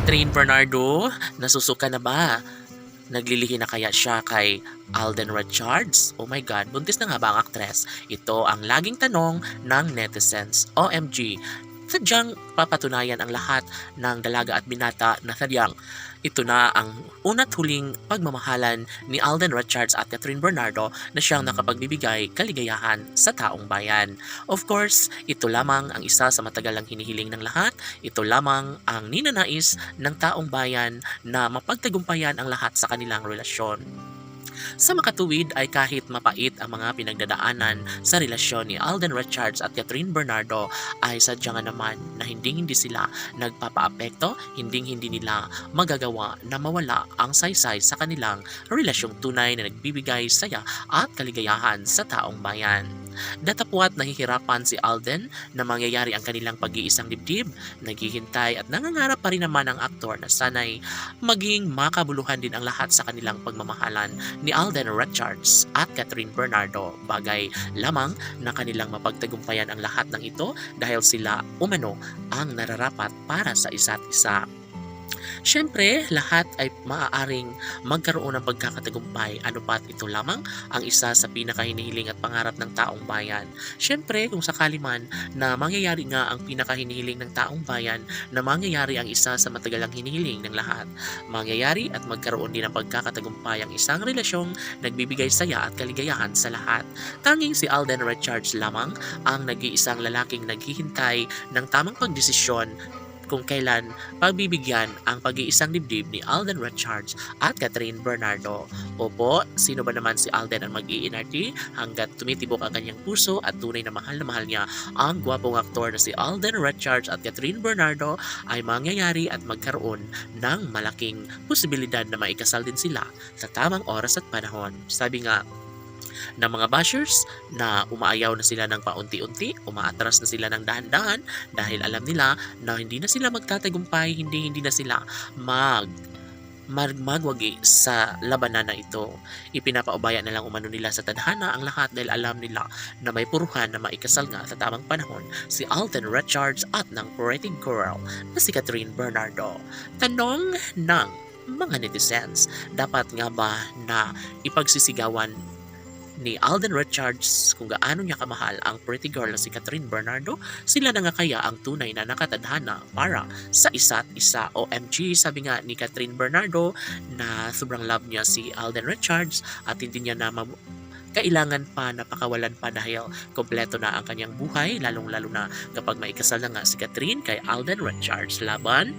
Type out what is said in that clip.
Catherine Bernardo, nasusuka na ba? Naglilihi na kaya siya kay Alden Richards? Oh my God, buntis na nga ba ang aktres? Ito ang laging tanong ng netizens. OMG, sadyang papatunayan ang lahat ng dalaga at binata na sadyang ito na ang una't huling pagmamahalan ni Alden Richards at Catherine Bernardo na siyang nakapagbibigay kaligayahan sa taong bayan. Of course, ito lamang ang isa sa matagalang hinihiling ng lahat. Ito lamang ang ninanais ng taong bayan na mapagtagumpayan ang lahat sa kanilang relasyon. Sa makatuwid ay kahit mapait ang mga pinagdadaanan sa relasyon ni Alden Richards at Catherine Bernardo ay sadya nga naman na hindi sila nagpapaapekto, hindi nila magagawa na mawala ang saysay sa kanilang relasyong tunay na nagbibigay saya at kaligayahan sa taong bayan. Datapwat nahihirapan si Alden na mangyayari ang kanilang pag-iisang dibdib, naghihintay at nangangarap pa rin naman ang aktor na sanay maging makabuluhan din ang lahat sa kanilang pagmamahalan ni Alden Richards at Catherine Bernardo. Bagay lamang na kanilang mapagtagumpayan ang lahat ng ito dahil sila umano ang nararapat para sa isa't isa. Siyempre, lahat ay maaaring magkaroon ng pagkakatagumpay, ano pat ito lamang ang isa sa pinakahinihiling at pangarap ng taong bayan. Siyempre, kung sakali man na mangyayari nga ang pinakahinihiling ng taong bayan, na mangyayari ang isa sa matagalang hinihiling ng lahat, mangyayari at magkaroon din ng pagkakatagumpay ang isang relasyong nagbibigay saya at kaligayahan sa lahat. Tanging si Alden Richards lamang ang nag-iisang lalaking naghihintay ng tamang pagdesisyon kung kailan pagbibigyan ang pag-iisang dibdib ni Alden Richards at Catherine Bernardo. Opo, sino ba naman si Alden ang mag-iinarte hanggat tumitibok ang kanyang puso at tunay na mahal niya ang gwapong aktor na si Alden Richards at Catherine Bernardo ay mangyayari at magkaroon ng malaking posibilidad na maikasal din sila sa tamang oras at panahon. Sabi nga ng mga bashers na umaayaw na sila ng paunti-unti, umaatras na sila ng dahan-dahan dahil alam nila na hindi na sila magtatagumpay, hindi na sila magwagi sa labanan na ito. Ipinapaubaya na lang umano nila sa tadhana ang lahat dahil alam nila na may puruhan na maikasal nga sa tamang panahon si Alden Richards at ng pretty girl na si Catherine Bernardo. Tanong ng mga netizens, dapat nga ba na ipagsisigawan ni Alden Richards kung gaano niya kamahal ang pretty girl na si Catherine Bernardo? Sila na nga kaya ang tunay na nakatadhana para sa isa't isa? OMG, sabi nga ni Catherine Bernardo na sobrang love niya si Alden Richards at hindi niya na kailangan pa na pakawalan pa dahil kompleto na ang kanyang buhay, lalong-lalo na kapag maikasal na nga si Catherine kay Alden Richards. Laban